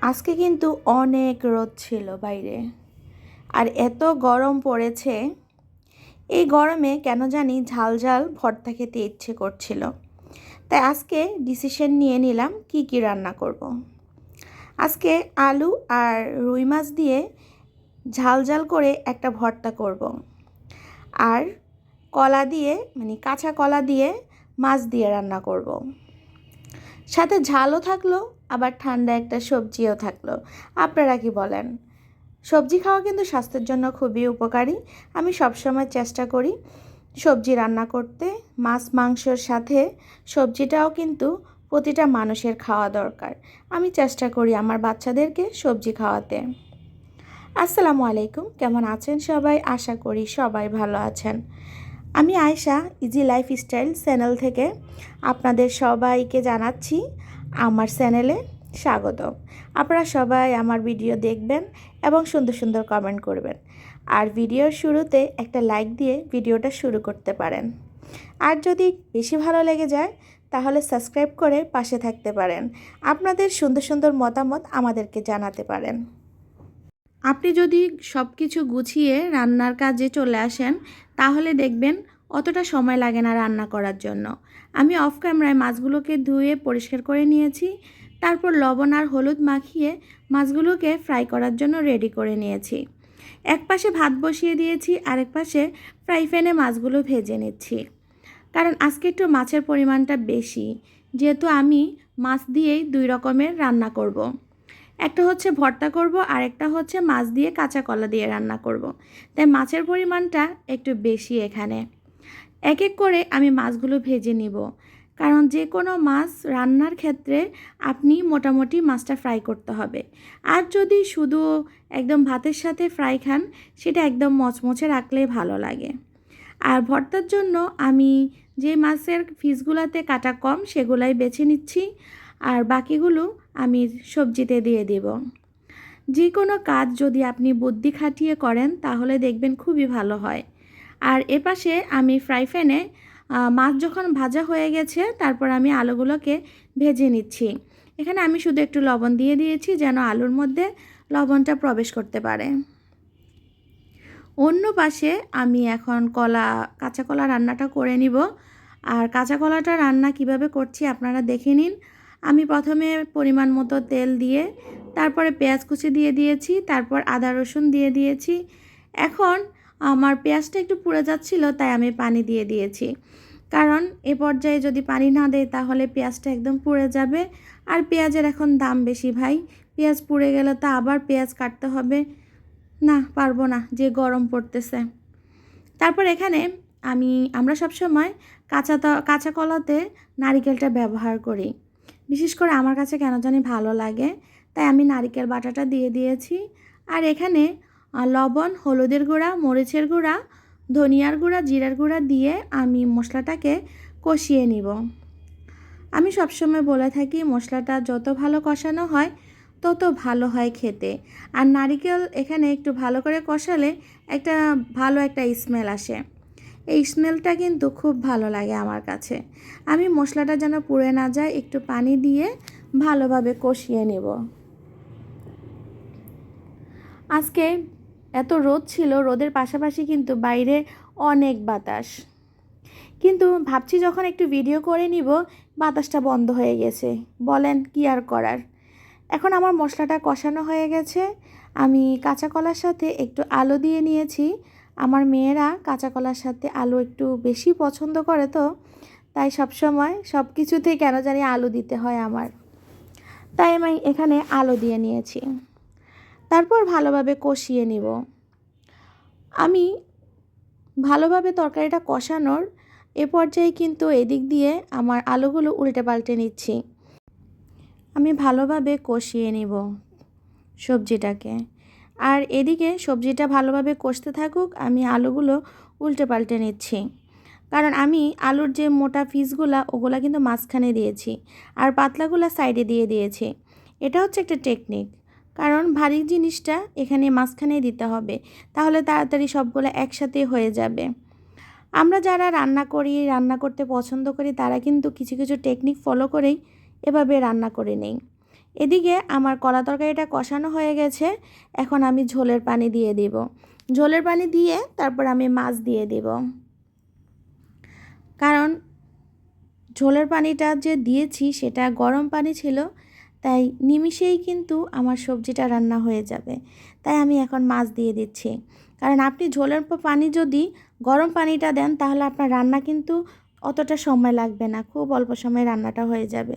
আজকে কিন্তু অনেক রোদ ছিল বাইরে, আর এত গরম পড়েছে। এই গরমে কেন জানি ঝাল ঝাল ভর্তা খেতে ইচ্ছে করছিল। তাই আজকে ডিসিশন নিয়ে নিলাম কি কি রান্না করব। আজকে আলু আর রুই মাছ দিয়ে ঝাল ঝাল করে একটা ভর্তা করব, আর কলা দিয়ে মানে কাঁচা কলা দিয়ে মাছ দিয়ে রান্না করব। সাথে ঝালও থাকলো, আবার ঠান্ডা একটা সবজিও থাকলো। আপনারা কি বলেন? সবজি খাওয়া কিন্তু স্বাস্থ্যের জন্য খুবই উপকারী। আমি সবসময় চেষ্টা করি সবজি রান্না করতে। মাছ মাংসর সাথে সবজিটাও কিন্তু প্রতিটা মানুষের খাওয়া দরকার। আমি চেষ্টা করি আমার বাচ্চাদেরকে সবজি খাওয়াতে। আসসালামু আলাইকুম, কেমন আছেন সবাই? আশা করি সবাই ভালো আছেন। আমি আয়েশা, ইজি লাইফস্টাইল চ্যানেল থেকে আপনাদের সবাইকে জানাচ্ছি আমার চ্যানেলে স্বাগত। আপনারা সবাই আমার ভিডিও দেখবেন এবং সুন্দর সুন্দর কমেন্ট করবেন, আর ভিডিওর শুরুতে একটা লাইক দিয়ে ভিডিওটা শুরু করতে পারেন। আর যদি বেশি ভালো লেগে যায় তাহলে সাবস্ক্রাইব করে পাশে থাকতে পারেন। আপনাদের সুন্দর সুন্দর মতামত আমাদেরকে জানাতে পারেন। আপনি যদি সব কিছু গুছিয়ে রান্নার কাজে চলে আসেন তাহলে দেখবেন অতটা সময় লাগে না রান্না করার জন্য। আমি অফ ক্যামেরায় মাছগুলোকে ধুয়ে পরিষ্কার করে নিয়েছি, তারপর লবণ আর হলুদ মাখিয়ে মাছগুলোকে ফ্রাই করার জন্য রেডি করে নিয়েছি। এক পাশে ভাত বসিয়ে দিয়েছি, আরেক পাশে ফ্রাই প্যানে মাছগুলো ভেজে নিচ্ছি। কারণ আজকে একটু মাছের পরিমাণটা বেশি, যেহেতু আমি মাছ দিয়েই দুই রকমের রান্না করব। একটা হচ্ছে ভর্তা করব, আর একটা হচ্ছে মাছ দিয়ে কাঁচা কলা দিয়ে রান্না করব। তাই মাছের পরিমাণটা একটু বেশি এখানে। এক এক করে আমি মাছগুলো ভেজে নিব, কারণ যে কোনো মাছ রান্নার ক্ষেত্রে আপনি মোটামুটি মাছটা ফ্রাই করতে হবে। আর যদি শুধু একদম ভাতের সাথে ফ্রাই খান, সেটা একদম মচমচে রাখলেই ভালো লাগে। আর ভর্তার জন্য আমি যে মাছের পিসগুলোতে কাটা কম সেগুলাই বেছে নিচ্ছি, আর বাকিগুলো আমি সবজিতে দিয়ে দেব। যে কোনো কাজ যদি আপনি বুদ্ধি খাটিয়ে করেন তাহলে দেখবেন খুবই ভালো হয়। আর এপাশে আমি ফ্রাই প্যানে মাছ যখন ভাজা হয়ে গেছে তারপর আমি আলুগুলোকে ভেজে নিচ্ছি। এখানে আমি শুধু একটু লবণ দিয়ে দিয়েছি যেন আলুর মধ্যে লবণটা প্রবেশ করতে পারে। অন্য পাশে আমি এখন কাঁচা কলা রান্নাটা করে নিব। আর কাঁচা কলাটা রান্না কিভাবে করছি আপনারা দেখে নিন। আমি প্রথমে পরিমাণ মতো তেল দিয়ে তারপরে পেঁয়াজ কুচি দিয়ে দিয়েছি, তারপর আদা রসুন দিয়ে দিয়েছি। এখন আমার পেঁয়াজটা একটু পুড়ে যাচ্ছিল, তাই আমি পানি দিয়ে দিয়েছি। কারণ এ পর্যায়ে যদি পানি না দেয় তাহলে পেঁয়াজটা একদম পুড়ে যাবে। আর পেঁয়াজের এখন দাম বেশি ভাই, পেঁয়াজ পুড়ে গেলে তো আবার পেঁয়াজ কাটতে হবে। না, পারবো না, যে গরম পড়তেছে। তারপর এখানে আমরা সব সময় কাঁচা কলাতে নারিকেলটা ব্যবহার করি। বিশেষ করে আমার কাছে কেন জানি ভালো লাগে, তাই আমি নারিকেল বাটাটা দিয়ে দিয়েছি। আর এখানে লবণ, হলুদের গুঁড়া, মরিচের গুঁড়া, ধনিয়ার গুঁড়া, জিরার গুঁড়া দিয়ে আমি মশলাটাকে কষিয়ে নিব। আমি সবসময় বলে থাকি মশলাটা যত ভালো কষানো হয় তত ভালো হয় খেতে। আর নারিকেল এখানে একটু ভালো করে কষালে ভালো একটা স্মেল আসে। এই স্মেলটা কিন্তু খুব ভালো লাগে আমার কাছে। আমি মশলাটা যেন পুড়ে না যায় একটু পানি দিয়ে ভালোভাবে কষিয়ে নেব। আজকে এত রোদ ছিল, রোদের পাশাপাশি কিন্তু বাইরে অনেক বাতাস। কিন্তু ভাবছি যখন একটু ভিডিও করে নিব, বাতাসটা বন্ধ হয়ে গেছে। বলেন কি আর করার। এখন আমার মশলাটা কষানো হয়ে গেছে। আমি কাঁচা কলার সাথে একটু আলু দিয়ে নিয়েছি। আমার মেয়েরা কাঁচা কলার সাথে আলু একটু বেশি পছন্দ করে, তো তাই সবসময় সব কিছুতেই কেন জানি আলু দিতে হয় আমার। তাই আমি এখানে আলু দিয়ে নিয়েছি। তারপর ভালোভাবে কষিয়ে নিব। আমি ভালোভাবে তরকারিটা কষানোর এ পর্যায়ে কিন্তু এদিক দিয়ে আমার আলুগুলো উল্টে পাল্টে নিচ্ছি। আমি ভালোভাবে কষিয়ে নিব সবজিটাকে। আর এদিকে সবজিটা ভালোভাবে কষতে থাকুক, আমি আলুগুলো উল্টে পাল্টে নিচ্ছি। কারণ আমি আলুর যে মোটা পিসগুলা ওগুলা কিন্তু মাঝখানে দিয়েছি, আর পাতলাগুলা সাইডে দিয়ে দিয়েছি। এটা হচ্ছে একটা টেকনিক, কারণ ভারী জিনিসটা এখানে মাঝখানে দিতে হবে, তাহলে তাড়াতাড়ি সবগুলো একসাথে হয়ে যাবে। আমরা যারা রান্না করি, রান্না করতে পছন্দ করি, তারা কিন্তু কিছু কিছু টেকনিক ফলো করেই এভাবে রান্না করে নেই। এদিকে আমার কলা তরকারিটা কষানো হয়ে গেছে। এখন আমি ঝোলের পানি দিয়ে দিব। ঝোলের পানি দিয়ে তারপর আমি মাছ দিয়ে দিব, কারণ ঝোলের পানিটা যে দিয়েছি সেটা গরম পানি ছিল, তাই নিমিষেই কিন্তু আমার সবজিটা রান্না হয়ে যাবে। তাই আমি এখন মাছ দিয়ে দিচ্ছি, কারণ আপনি ঝোলের পানি যদি গরম পানিটা দেন তাহলে আপনার রান্না কিন্তু অতটা সময় লাগবে না, খুব অল্প সময়ে রান্নাটা হয়ে যাবে।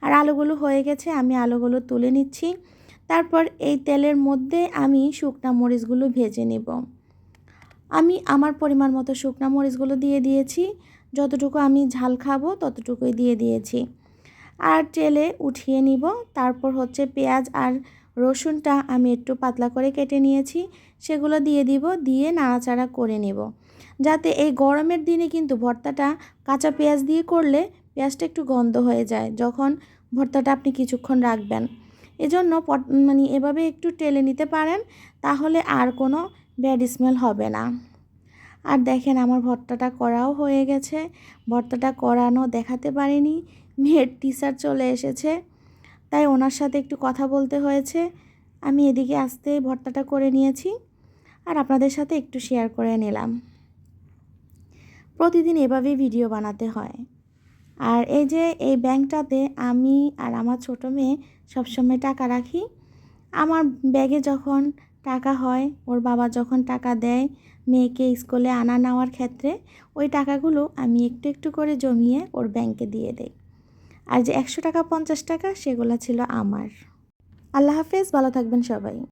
আর আলুগুলো হয়ে গেছে, আমি আলুগুলো তুলে নিচ্ছি। তারপর এই তেলের মধ্যে আমি শুকনা মরিচগুলো ভেজে নেব। আমি আমার পরিমাণ মতো শুকনা মরিচগুলো দিয়ে দিয়েছি, যতটুকু আমি ঝাল খাবো ততটুকুই দিয়ে দিয়েছি। আর তেলে উঠিয়ে নিব। তারপর হচ্ছে পেঁয়াজ আর রসুনটা আমি একটু পাতলা করে কেটে নিয়েছি, সেগুলো দিয়ে দিব, দিয়ে নাড়াচাড়া করে নেব। যাতে এই গরমের দিনে কিন্তু ভর্তাটা কাঁচা পেঁয়াজ দিয়ে করলে পেঁয়াজটা একটু গন্ধ হয়ে যায় যখন ভর্তাটা আপনি কিছুক্ষণ রাখবেন। এজন্য মানে এভাবে একটু টেলে নিতে পারেন, তাহলে আর কোনো ব্যাড স্মেল হবে না। আর দেখেন আমার ভর্তাটা করাও হয়ে গেছে। ভর্তাটা করানো দেখাতে পারিনি, মেয়ের টিচার চলে এসেছে, তাই ওনার সাথে একটু কথা বলতে হয়েছে। আমি এদিকে আসতে ভর্তাটা করে নিয়েছি আর আপনাদের সাথে একটু শেয়ার করে নিলাম। প্রতিদিন এভাবেই ভিডিও বানাতে হয়। আর এই যে এই ব্যাংকটাতে আমি আর আমার ছোটো মেয়ে সবসময় টাকা রাখি। আমার ব্যাগে যখন টাকা হয়, ওর বাবা যখন টাকা দেয় মেয়েকে স্কুলে আনা নেওয়ার ক্ষেত্রে, ওই টাকাগুলো আমি একটু একটু করে জমিয়ে ওর ব্যাংকে দিয়ে দেই। আর যে 100 টাকা 50 টাকা সেগুলো ছিল আমার। আল্লাহ হাফেজ, ভালো থাকবেন সবাই।